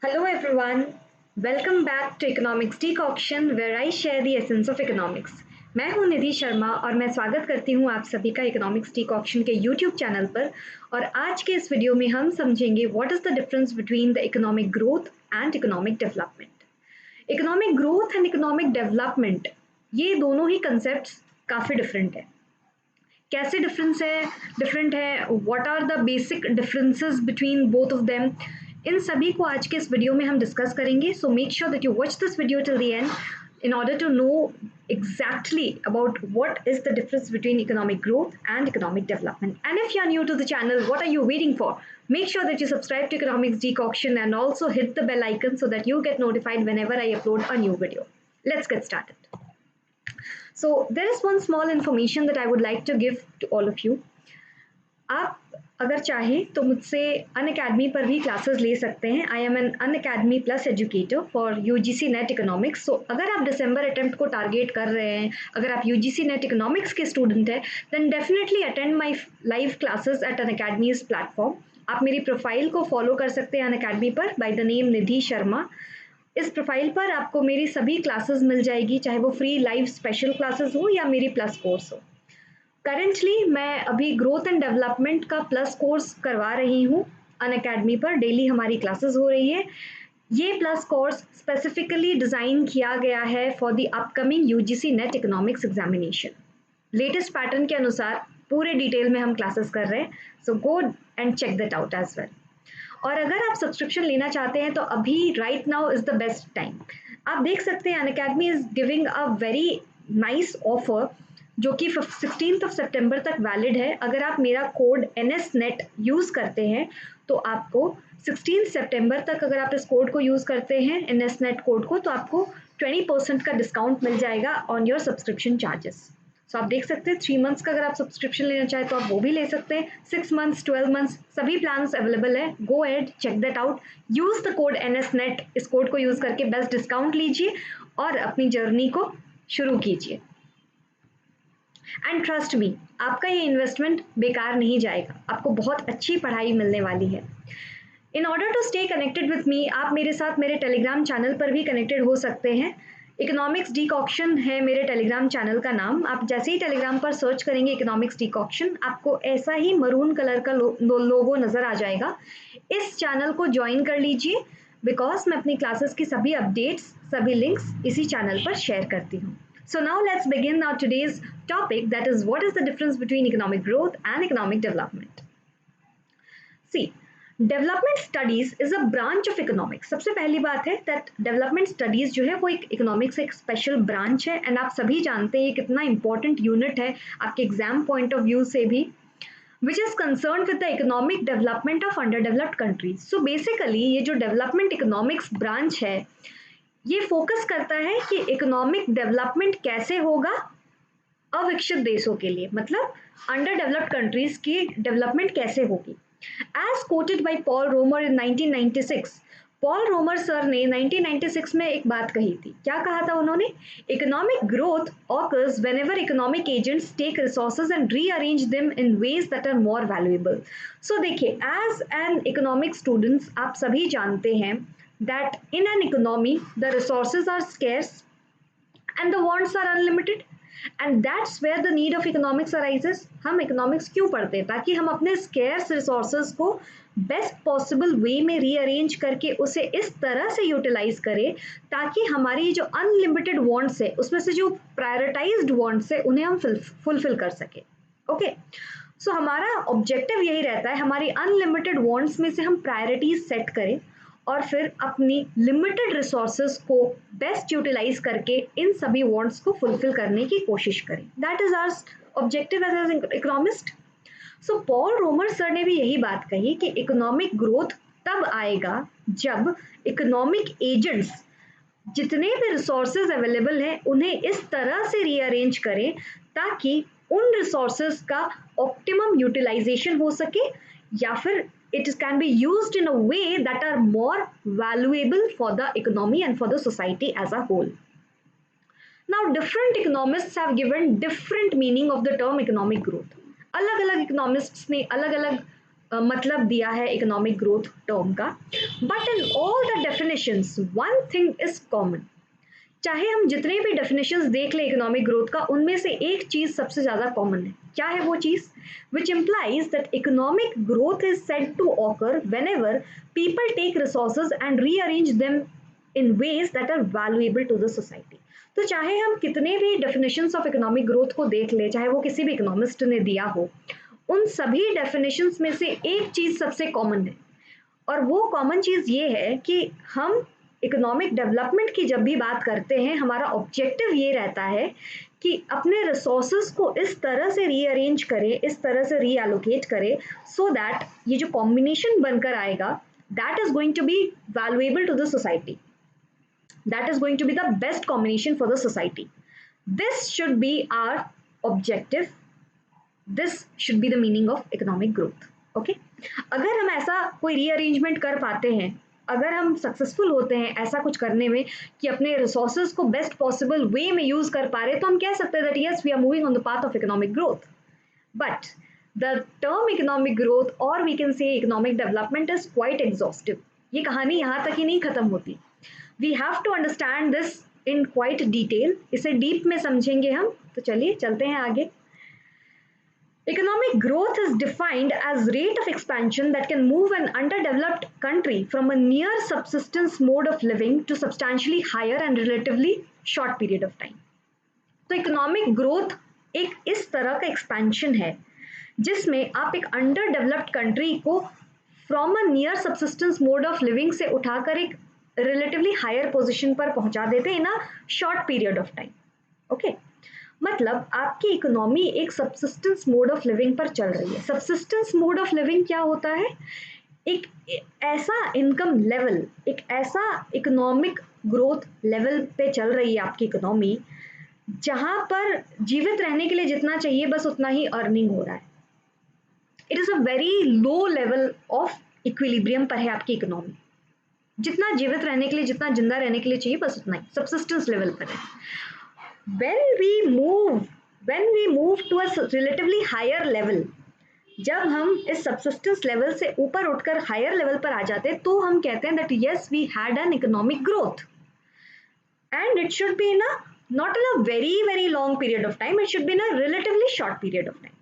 Hello everyone, welcome back to Economics Decoction where I share the essence of economics. मैं हूं निधि शर्मा और मैं स्वागत करती हूं आप सभी का इकोनॉमिक्स डिकॉक्शन के यूट्यूब चैनल पर। और आज के इस वीडियो में हम समझेंगे what is the difference between the economic growth and economic development. Economic growth and economic development ये दोनों ही कंसेप्ट काफ़ी डिफरेंट है। कैसे डिफरेंट है, what are the basic differences between both of them, इन सभी को आज के इस वीडियो में हम डिस्कस करेंगे। So make sure that you watch this video till the end in order to know exactly about what is the difference between economic growth and economic development. And if you are new to the channel, what are you waiting for? Make sure that you subscribe to Economics Decoction and also hit the bell icon so that you get notified whenever I upload a new video. Let's get started. So there is one small information that I would like to give to all of you. आप अगर चाहें तो मुझसे Unacademy पर भी classes ले सकते हैं। I am an Unacademy plus educator for UGC NET economics. So अगर आप दिसंबर अटेम्प्ट को टारगेट कर रहे हैं, अगर आप यूजीसी नेट इकोनॉमिक्स के स्टूडेंट हैं, then definitely attend my live classes at Unacademy's platform. आप मेरी प्रोफाइल को फॉलो कर सकते हैं अनअकैडमी पर बाय द नेम निधि शर्मा। इस प्रोफाइल पर आपको मेरी सभी क्लासेस मिल जाएगी, चाहे वो फ्री लाइव स्पेशल क्लासेस हो या मेरी प्लस कोर्स हो। करेंटली मैं अभी ग्रोथ एंड डेवलपमेंट का प्लस कोर्स करवा रही हूँ अनअकैडमी पर। डेली हमारी क्लासेस हो रही है। ये प्लस कोर्स स्पेसिफिकली डिज़ाइन किया गया है for the upcoming UGC NET economics examination. Latest pattern के अनुसार पूरे डिटेल में हम क्लासेस कर रहे हैं। So go and check that out as well. और अगर आप सब्सक्रिप्शन लेना चाहते हैं तो अभी right now is the best time. आप देख सकते हैं Unacademy is giving a very nice offer जो कि 16 सितंबर तक वैलिड है। अगर आप मेरा कोड NSNET यूज़ करते हैं तो आपको 16 सितंबर तक, अगर आप इस कोड को यूज़ करते हैं NSNET कोड को, तो आपको 20% का डिस्काउंट मिल जाएगा ऑन योर सब्सक्रिप्शन चार्जेस। सो आप देख सकते हैं 3 मंथ्स का अगर आप सब्सक्रिप्शन लेना चाहें तो आप वो भी ले सकते हैं। 6 मंथ्स, 12 मंथ्स, सभी प्लान्स अवेलेबल है। Go ahead, check that out, use the code NSNET। इस कोड को यूज़ करके बेस्ट डिस्काउंट लीजिए और अपनी जर्नी को शुरू कीजिए। एंड ट्रस्ट मी, आपका ये इन्वेस्टमेंट बेकार नहीं जाएगा, आपको बहुत अच्छी पढ़ाई मिलने वाली है। In order to stay connected with me, आप मेरे साथ मेरे टेलीग्राम चैनल पर भी कनेक्टेड हो सकते हैं। इकोनॉमिक्स डिकॉक्शन है मेरे टेलीग्राम चैनल का नाम। आप जैसे ही टेलीग्राम पर सर्च करेंगे इकोनॉमिक्स डिकॉक्शन, आपको ऐसा ही मरून कलर का लोगो नज़र आ जाएगा। इस चैनल को ज्वाइन कर लीजिए बिकॉज मैं अपनी क्लासेस की सभी अपडेट्स, सभी लिंक्स इसी चैनल पर शेयर करती हूँ। So now let's begin our today's topic, that is what is the difference between economic growth and economic development. See, development studies is a branch of economics. सबसे पहली बात है that development studies जो है वो एक economics एक special branch है and आप सभी जानते हैं कितना important unit है आपके exam point of view से भी, which is concerned with the economic development of underdeveloped countries. So basically ये जो development economics branch है ये फोकस करता है कि इकोनॉमिक डेवलपमेंट कैसे होगा अविकसित देशों के लिए, मतलब अंडर डेवलप्ड कंट्रीज की डेवलपमेंट कैसे होगी। As quoted by Paul Romer in 1996, Paul Romer sir ने 1996 में एक बात कही थी। क्या कहा था उन्होंने? Economic growth occurs whenever economic agents take resources and rearrange them in ways that are more valuable. So देखिए, एज एन इकोनॉमिक स्टूडेंट्स आप सभी जानते हैं that in an economy the resources are scarce and the wants are unlimited, and that's where the need of economics arises. हम economics क्यों पढ़ते हैं? ताकि हम अपने scarce resources को बेस्ट पॉसिबल वे में रीअरेंज करके उसे इस तरह से यूटिलाइज करें ताकि हमारी जो अनलिमिटेड वांट्स है उसमें से जो प्रायोरिटाइज्ड वांट्स है उन्हें हम फुलफिल कर सके। ओके, सो हमारा ऑब्जेक्टिव यही रहता है, हमारी अनलिमिटेड वांट्स में से हम प्रायोरिटीज सेट करें और फिर अपनी लिमिटेड रिसोर्सेज को बेस्ट यूटिलाइज करके इन सभी वांट्स को फुलफिल करने की कोशिश करें। That is our objective as an economist. So Paul Romer sir ने भी यही बात कही कि इकोनॉमिक ग्रोथ तब आएगा जब इकोनॉमिक एजेंट्स जितने भी रिसोर्सेज अवेलेबल हैं उन्हें इस तरह से रीअरेंज करें ताकि उन रिसोर्सेज का ऑप्टिमम यूटिलाइजेशन हो सके या फिर it can be used in a way that are more valuable for the economy and for the society as a whole. Now different economists have given different meaning of the term economic growth. अलग अलग economists ने अलग अलग मतलब दिया है economic growth term का, but in all the definitions one thing is common. चाहे हम जितने भी डेफिनेशंस देख ले इकोनॉमिक ग्रोथ का, उनमें से एक चीज सबसे ज्यादा कॉमन है। क्या है वो चीज? विच implies that economic growth is said to occur whenever people take resources and rearrange them in ways that are valuable to the society। तो चाहे हम कितने भी डेफिनेशंस ऑफ इकोनॉमिक ग्रोथ को देख ले, चाहे वो किसी भी इकोनॉमिस्ट ने दिया हो, उन सभी डेफिनेशंस में से एक चीज सबसे कॉमन है, और वो कॉमन चीज ये है कि हम इकोनॉमिक डेवलपमेंट की जब भी बात करते हैं, हमारा ऑब्जेक्टिव ये रहता है कि अपने रिसोर्सेज को इस तरह से रीअरेंज करें, इस तरह से रीएलोकेट करें, सो दैट ये जो कॉम्बिनेशन बनकर आएगा, that is going to be valuable to the society, that is going to be the best combination for the society. This should be our objective, this should be the meaning of economic growth. Okay, अगर हम ऐसा कोई rearrangement कर पाते हैं, अगर हम successful होते हैं ऐसा कुछ करने में कि अपने रिसोर्सेज को बेस्ट पॉसिबल वे में यूज कर पा रहे, तो हम कह सकते हैं that yes we are moving on the path of economic growth. But the term economic growth और we can say economic development is quite exhaustive. ये कहानी यहाँ तक ही नहीं खत्म होती। We have to understand this in quite detail, इसे डीप में समझेंगे हम। तो चलिए चलते हैं आगे। Economic growth is defined as rate of expansion that can move an underdeveloped country from a near subsistence mode of living to substantially higher and relatively short period of time। तो economic growth एक इस तरह का expansion है जिसमें आप एक under developed country को from a near subsistence mode of living से उठाकर एक रिलेटिवली हायर पोजिशन पर पहुंचा देते हैं in a short period of time. Okay, मतलब आपकी इकोनॉमी एक सबसिस्टेंस मोड ऑफ लिविंग पर चल रही है। सबसिस्टेंस मोड ऑफ लिविंग क्या होता है? एक ऐसा इनकम लेवल, एक ऐसा इकोनॉमिक ग्रोथ लेवल पे चल रही है आपकी इकोनॉमी जहां पर जीवित रहने के लिए जितना चाहिए बस उतना ही अर्निंग हो रहा है। It is a very low level of equilibrium पर है आपकी इकोनॉमी। जितना जीवित रहने के लिए, जितना जिंदा रहने के लिए चाहिए बस उतना ही सबसिस्टेंस लेवल पर है। when we move to a relatively higher level, जब हम इस subsistence level से ऊपर उठकर higher level पर आ जाते हैं, तो हम कहते हैं that yes we had an economic growth and it should be in a not in a very long period of time, it should be in a relatively short period of time।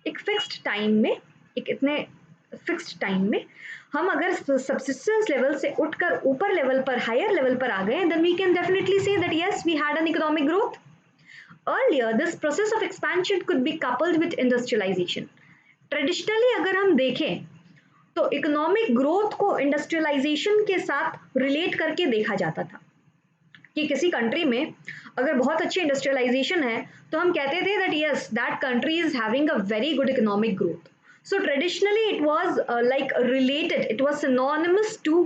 एक fixed time में, एक इतने fixed time में हम अगर subsistence level से उठकर ऊपर लेवल पर, हायर लेवल पर आ गए, then we can definitely say that yes we had an economic growth. Earlier this process of expansion could be coupled with industrialisation. Traditionally अगर हम देखें तो इकोनॉमिक ग्रोथ को इंडस्ट्रियलाइजेशन के साथ रिलेट करके देखा जाता था कि किसी कंट्री में अगर बहुत अच्छी इंडस्ट्रियलाइजेशन है तो हम कहते थे that yes that country is having a very good economic growth. So traditionally it was like related, it was synonymous to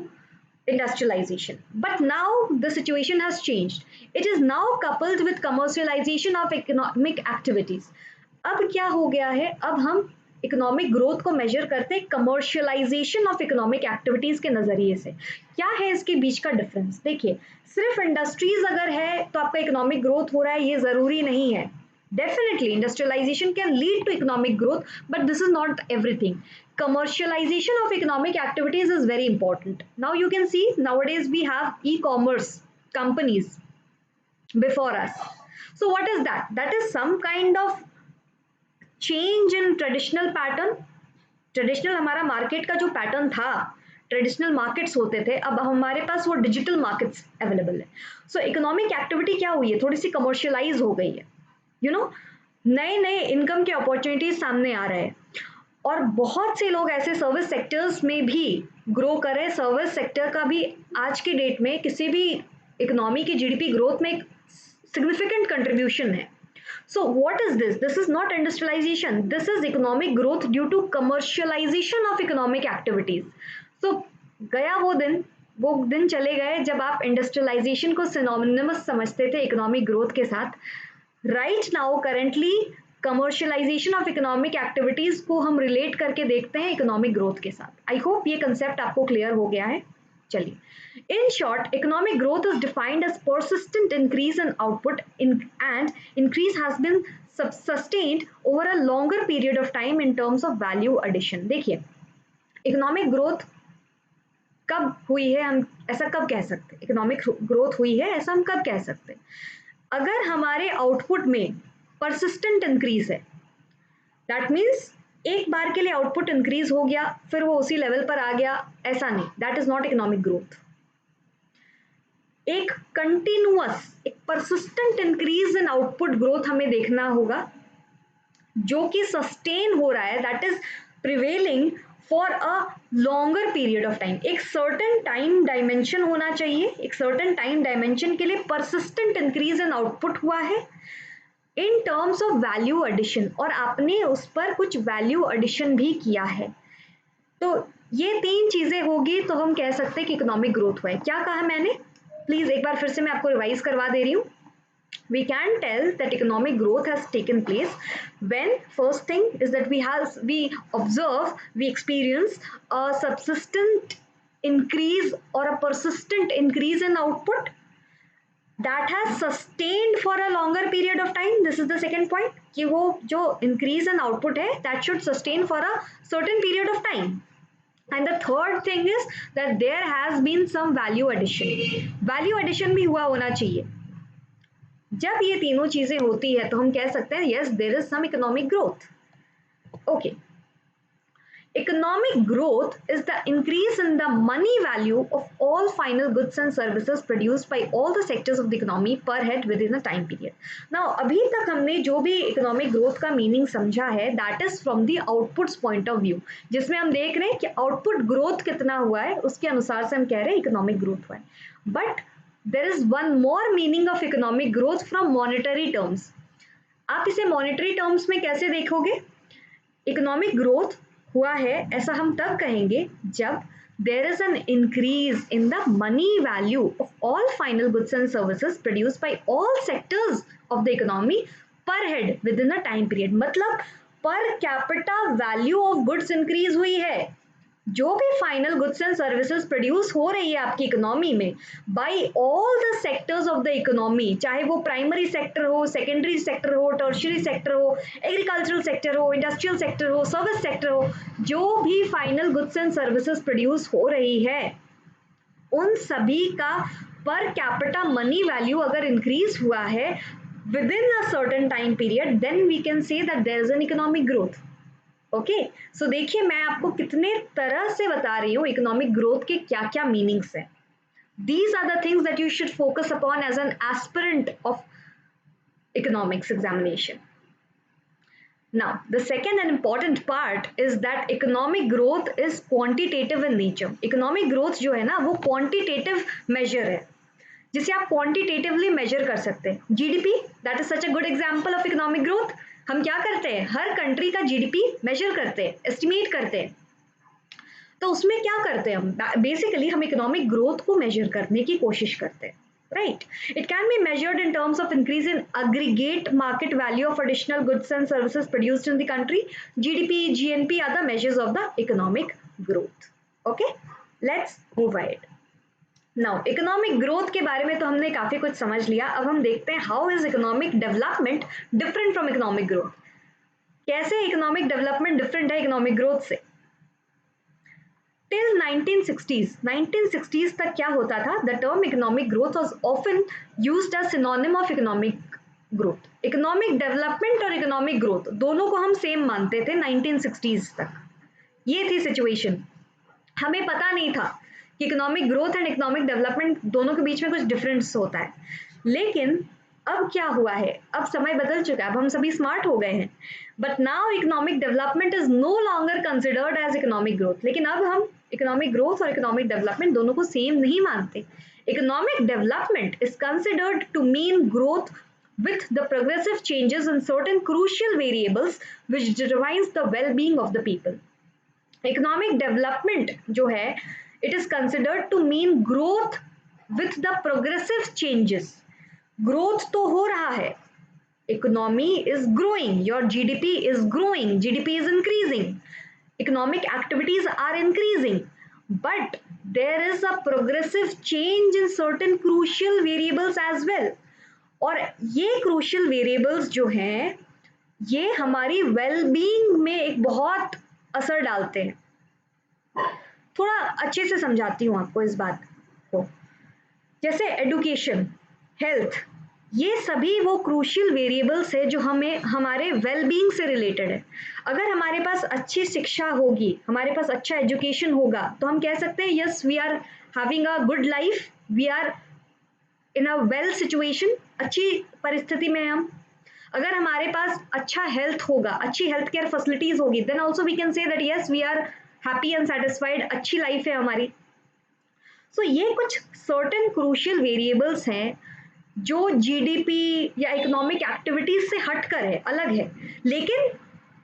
industrialization. But now the situation has changed. It is now coupled with commercialization of economic activities. अब क्या हो गया है? अब हम economic growth को major करते हैं कमर्शियलाइजेशन ऑफ इकोनॉमिक एक्टिविटीज के नजरिए से। क्या है इसके बीच का डिफरेंस? देखिए, सिर्फ इंडस्ट्रीज अगर है तो आपका इकोनॉमिक ग्रोथ हो रहा है, ये जरूरी नहीं है। Definitely, industrialization can lead to economic growth, but this is not everything. Commercialization of economic activities is very important. Now you can see nowadays we have e-commerce companies before us. So what is that? That is some kind of change in traditional pattern. Traditional हमारा market का जो pattern था, traditional markets होते थे, अब हमारे पास वो digital markets available है। सो इकोनॉमिक एक्टिविटी क्या हुई है? थोड़ी सी कमर्शियलाइज हो गई है। नए नए इनकम के अपॉर्चुनिटीज सामने आ रहे हैं और बहुत से लोग ऐसे सर्विस सेक्टर्स में भी ग्रो कर रहे हैं। सर्विस सेक्टर का भी आज के डेट में किसी भी इकोनॉमी की जीडीपी ग्रोथ में एक सिग्निफिकेंट कंट्रीब्यूशन है। So what is this? This is not industrialization, this is economic growth due to commercialization of economic activities. So गया वो दिन चले गए जब आप इंडस्ट्रियलाइजेशन को सिनोनिमस समझते थे इकोनॉमिक ग्रोथ के साथ। Right now currently commercialisation of economic activities को हम रिलेट करके देखते हैं इकोनॉमिक ग्रोथ के साथ। आई होप ये कंसेप्ट आपको क्लियर हो गया है। चलिए, in short economic growth is defined as persistent increase in output and increase has been sustained over a longer period of time in terms of value addition. देखिए economic growth कब हुई है, हम ऐसा कब कह सकते हैं, इकोनॉमिक ग्रोथ हुई है ऐसा हम कब कह सकते हैं, अगर हमारे आउटपुट में परसिस्टेंट इंक्रीज है, दैट मीन्स एक बार के लिए आउटपुट इंक्रीज हो गया फिर वो उसी लेवल पर आ गया, ऐसा नहीं, that is not economic growth. एक कंटिन्यूअस, एक persistent increase in output growth हमें देखना होगा जो कि सस्टेन हो रहा है, that is prevailing for a longer period of time. एक सर्टेन टाइम डायमेंशन होना चाहिए, एक सर्टेन टाइम डायमेंशन के लिए परसिस्टेंट इंक्रीज इन आउटपुट हुआ है in terms of value addition, और आपने उस पर कुछ वैल्यू एडिशन भी किया है. तो ये तीन चीजें होगी तो हम कह सकते हैं कि इकोनॉमिक ग्रोथ हुआ है. क्या कहा मैंने, प्लीज एक बार फिर से मैं आपको रिवाइज करवा दे रही हूँ. We can tell that economic growth has taken place when first thing is that we observe, we experience a subsistent increase or a persistent increase in output that has sustained for a longer period of time. This is the second point, कि वो जो increase in output है that should sustain for a certain period of time. And the third thing is that there has been some value addition. Value addition भी हुआ होना चाहिए. जब ये तीनों चीजें होती है तो हम कह सकते हैं yes there is some economic growth. Okay, economic growth is the increase in the money value of all final goods and services produced by all the sectors of the economy per head within a time period. Now अभी तक हमने जो भी economic growth का meaning समझा है that is from the outputs point of view, जिसमें हम देख रहे हैं कि आउटपुट ग्रोथ कितना हुआ है उसके अनुसार से हम कह रहे हैं इकोनॉमिक ग्रोथ हुआ है. But there is one more meaning of economic growth from monetary terms. आप इसे monetary terms में कैसे देखोगे? Economic growth हुआ है ऐसा हम तब कहेंगे जब there is an increase in the money value of all final goods and services produced by all sectors of the economy per head within a time period. मतलब per capita value of goods increase हुई है. जो भी final goods and services produce हो रही है आपकी economy में by all the sectors of the economy, चाहे वो प्राइमरी सेक्टर हो, सेकेंडरी सेक्टर हो, टर्शियरी सेक्टर हो, एग्रीकल्चरल सेक्टर हो, इंडस्ट्रियल सेक्टर हो, सर्विस सेक्टर हो, जो भी final goods and services produce हो रही है उन सभी का पर कैपिटा मनी वैल्यू अगर इंक्रीज हुआ है within a certain time period then we can say that there is an economic growth. Okay, so देखिए मैं आपको कितने तरह से बता रही हूँ इकोनॉमिक ग्रोथ के क्या क्या मीनिंग्स हैं. These are the things that you should focus upon as an aspirant of economics examination. Now the second and important part is that economic growth is quantitative in nature. Economic growth जो है ना वो quantitative major है जिसे आप quantitatively major कर सकते हैं. GDP that is such a good example of economic growth. हम क्या करते हैं, हर कंट्री का जीडीपी मेजर करते हैं, एस्टिमेट करते हैं. तो उसमें क्या करते हैं हम, बेसिकली हम इकोनॉमिक ग्रोथ को मेजर करने की कोशिश करते हैं, right. It can be measured in terms of increase in aggregate market value of additional goods and services produced in the country. GDP, GNP are the measures of the economic growth. Okay, let's move ahead. Now economic growth के बारे में तो हमने काफी कुछ समझ लिया. अब हम देखते हैं how is economic development different from economic growth. कैसे इकोनॉमिक डेवलपमेंट डिफरेंट है इकोनॉमिक ग्रोथ से. टिल 1960s तक क्या होता था, the term economic growth was often used as synonym of economic growth. Economic development और इकोनॉमिक ग्रोथ दोनों को हम सेम मानते थे 1960s तक. ये थी सिचुएशन. हमें पता नहीं था कि economic growth and economic development दोनों के बीच में कुछ डिफरेंस होता है. लेकिन अब क्या हुआ है, अब समय बदल चुका है, अब हम सभी स्मार्ट हो गए हैं. But now economic development is no longer considered as economic growth. लेकिन अब हम इकोनॉमिक ग्रोथ और इकोनॉमिक डेवलपमेंट दोनों को सेम नहीं मानते. Economic development is considered to mean growth with the progressive changes in certain crucial variables which determines the well-being of the people. Economic development जो है it is considered to mean growth with the progressive changes. Growth तो हो रहा है, economy is growing, your GDP is growing, GDP is increasing, economic activities are increasing, but there is a progressive change in certain crucial variables as well. और ये crucial variables जो हैं ये हमारी वेलबींग में एक बहुत असर डालते हैं। थोड़ा अच्छे से समझाती हूँ आपको इस बात को। जैसे एडुकेशन, हेल्थ, ये सभी वो क्रूशियल वेरिएबल्स है जो हमें हमारे वेलबींग से रिलेटेड है। अगर हमारे पास अच्छी शिक्षा होगी, हमारे पास अच्छा एजुकेशन होगा, तो हम कह सकते हैं yes we are having a good life, we are in a well situation, अच्छी परिस्थिति में हम। अगर हमारे पास अच्छा हेल्थ होगा, अच्छी हेल्थ केयर फैसिलिटीज होगी, then also we can say that yes we are happy and satisfied, अच्छी लाइफ है हमारी। सो ये कुछ सर्टेन क्रूशियल वेरिएबल्स हैं जो जीडीपी या इकोनॉमिक एक्टिविटीज से हटकर है, अलग है, लेकिन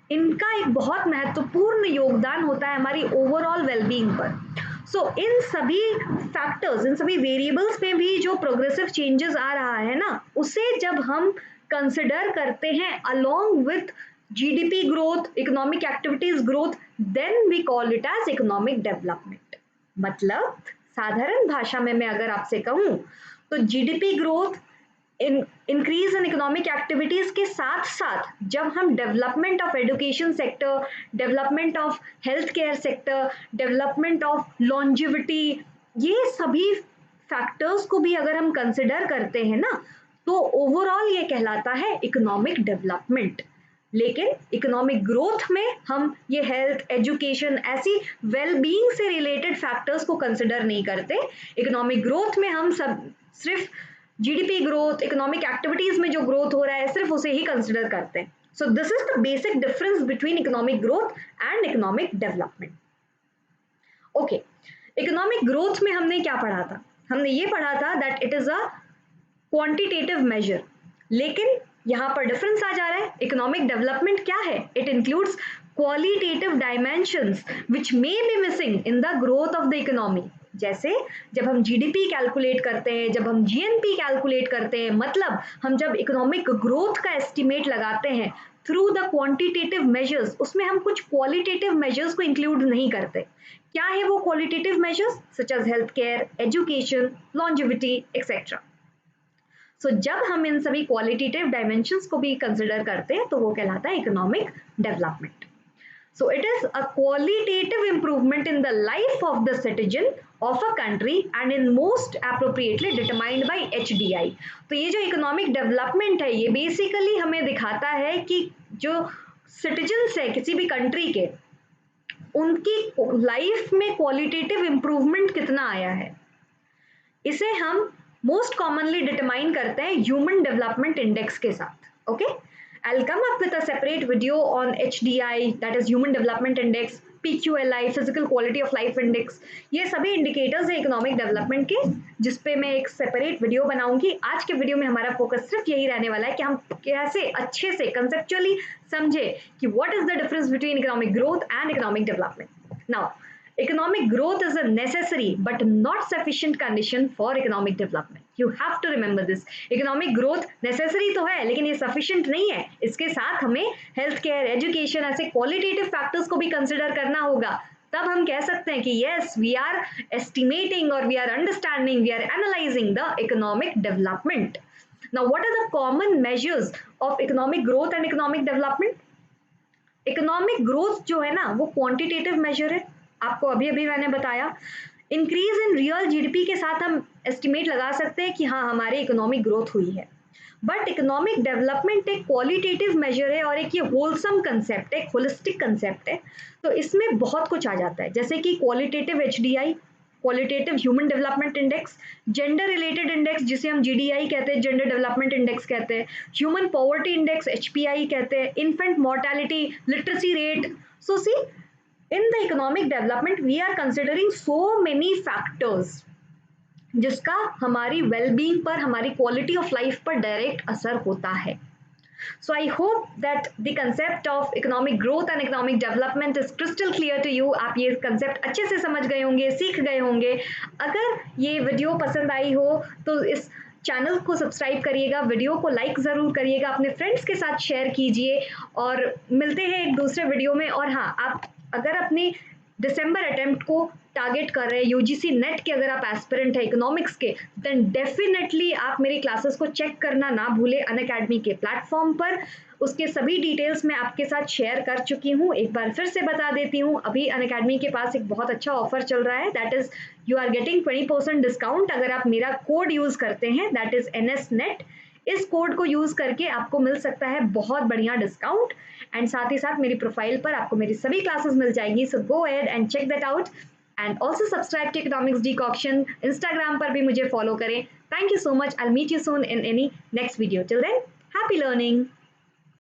इनका एक बहुत महत्वपूर्ण योगदान होता है हमारी ओवरऑल वेलबींग पर। सो इन सभी फैक्टर्स, इन सभी वेरिएबल्स में भी जो प्रोग्रेसिव चेंजेस आ रहा है ना, उसे जब हम कंसिडर करते हैं along with GDP growth, economic activities growth, then we call it as economic development. मतलब साधारण भाषा में मैं अगर आपसे कहूं तो GDP growth, increase in economic activities के साथ साथ जब हम development of education sector, development of health care sector, development of longevity, ये सभी फैक्टर्स को भी अगर हम कंसिडर करते हैं ना, तो ओवरऑल ये कहलाता है इकोनॉमिक डेवलपमेंट। लेकिन इकोनॉमिक ग्रोथ में हम ये हेल्थ, एजुकेशन, ऐसी वेलबींग से रिलेटेड फैक्टर्स को कंसिडर नहीं करते। इकोनॉमिक ग्रोथ में हम सब सिर्फ जीडीपी ग्रोथ, इकोनॉमिक एक्टिविटीज में जो ग्रोथ हो रहा है, सिर्फ उसे ही कंसिडर करते हैं। So this is the basic difference between economic growth and economic development. Okay, economic growth में हमने क्या पढ़ा था? हमने ये पढ़ा था that it is a quantitative measure, लेकिन यहां पर डिफरेंस आ जा रहा है। इकोनॉमिक डेवलपमेंट क्या है? It includes qualitative dimensions which may be missing in the growth of the economy. जैसे जब हम जीडीपी कैलकुलेट करते हैं, जब हम जीएनपी कैलकुलेट करते हैं, मतलब हम जब इकोनॉमिक ग्रोथ का एस्टिमेट लगाते हैं थ्रू द क्वांटिटेटिव मेजर्स, उसमें हम कुछ क्वालिटेटिव मेजर्स को इंक्लूड नहीं करते। क्या है वो qualitative measures? Such as health care, education, longevity etcetera. So जब हम इन सभी क्वालिटेटिव डायमेंशंस को भी कंसिडर करते हैं तो वो कहलाता है economic development. So it is a qualitative improvement in the life of the citizen of a country and in most appropriately determined by HDI. तो ये जो इकोनॉमिक डेवलपमेंट है, ये बेसिकली हमें दिखाता है कि जो सिटीजन्स है किसी भी कंट्री के, उनकी लाइफ में क्वालिटेटिव इंप्रूवमेंट कितना आया है, इसे हम मोस्ट कॉमनली डिटरमाइन करते हैं ह्यूमन डेवलपमेंट इंडेक्स के साथ। Okay, I'll come up with a separate video on HDI, that is Human Development Index, PQLI, Physical Quality of Life Index। ये सभी इंडिकेटर्स हैं इकोनॉमिक डेवलपमेंट के, जिसपे मैं एक सेपरेट वीडियो बनाऊंगी। आज के वीडियो में हमारा फोकस सिर्फ यही रहने वाला है कि हम कैसे अच्छे से कंसेप्चुअली समझे कि what is the difference between economic growth and economic development. Now, economic growth is a necessary but not sufficient condition for economic development. You have to remember this. Economic growth necessary तो है, लेकिन ये sufficient नहीं है। इसके साथ हमें health care, education, ऐसे qualitative factors को भी consider करना होगा। तब हम कह सकते हैं कि yes, we are estimating or we are understanding, we are analyzing the economic development. Now, what are the common measures of economic growth and economic development? Economic growth जो है ना, वो क्वांटिटेटिव मेजर है, आपको अभी अभी मैंने बताया। इंक्रीज इन रियल जीडीपी के साथ हम एस्टिमेट लगा सकते हैं कि हाँ हमारी इकोनॉमिक ग्रोथ हुई है। बट इकोनॉमिक डेवलपमेंट एक क्वालिटेटिव मेजर है और एक ये होलसम कंसेप्ट है, एक होलिस्टिक कंसेप्ट है। तो इसमें बहुत कुछ आ जाता है, जैसे कि qualitative HDI, qualitative human development index, gender related index जिसे हम जीडीआई कहते हैं, जेंडर डेवलपमेंट इंडेक्स कहते हैं, ह्यूमन पॉवर्टी इंडेक्स एचपीआई कहते हैं, infant mortality, literacy rate. So see, in the economic development we are considering so many factors जिसका हमारी वेलबींग पर, हमारी क्वालिटी ऑफ लाइफ पर डायरेक्ट असर होता है। So I hope that the concept of economic growth and economic development is crystal clear to you. आप ये concept अच्छे से समझ गए होंगे, सीख गए होंगे। अगर ये वीडियो पसंद आई हो तो इस चैनल को सब्सक्राइब करिएगा, वीडियो को लाइक ज़रूर करिएगा, अपने फ्रेंड्स के साथ शेयर कीजिए और मिलते हैं एक दूसरे वीडियो में। और हाँ, आप अगर अपनी दिसंबर अटेम्प्ट को टारगेट कर रहे हैं, यूजीसी नेट के अगर आप एस्पिरेंट है इकोनॉमिक्स के, देन डेफिनेटली आप मेरी क्लासेस को चेक करना ना भूले अनअकैडमी के प्लेटफॉर्म पर। उसके सभी डिटेल्स मैं आपके साथ शेयर कर चुकी हूँ। एक बार फिर से बता देती हूँ, अभी अनअकैडमी के पास एक बहुत अच्छा ऑफर चल रहा है, that is you are getting 20% discount अगर आप मेरा कोड यूज़ करते हैं, दैट इज़ NSNET। इस कोड को यूज़ करके आपको मिल सकता है बहुत बढ़िया डिस्काउंट, एंड साथ ही साथ मेरी प्रोफाइल पर आपको मेरी सभी क्लासेस मिल जाएंगी। So go ahead and check that out and also subscribe to economics decoction. Instagram पर भी मुझे फॉलो करें। Thank you so much. I meet you soon in any next video. Till then, happy learning.